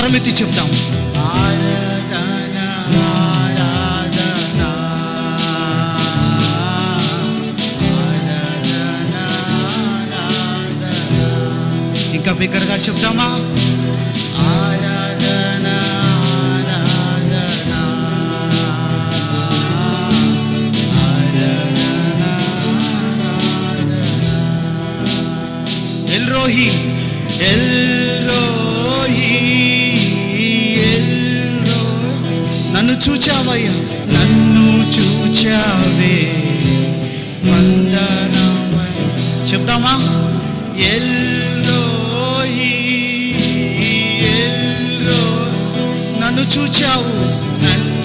స్వరమెత్తి చెప్తాం. ఆరాధన ఆరాధన ఆరాధన ఆరాధన. ఇంకా బిగ్గరగా చెప్తామా? ఆరాధన ఆరాధన ఆరాధన ఆరాధన. ఎల్రోహి ఎల్రోహి ఎల్రోహి, నన్ను చూచావయ్యా, నన్ను చూచావే వందనమై. చెప్తామా? ఎల్రోహి ఎల్రోహి, నన్ను చూచావు, నన్ను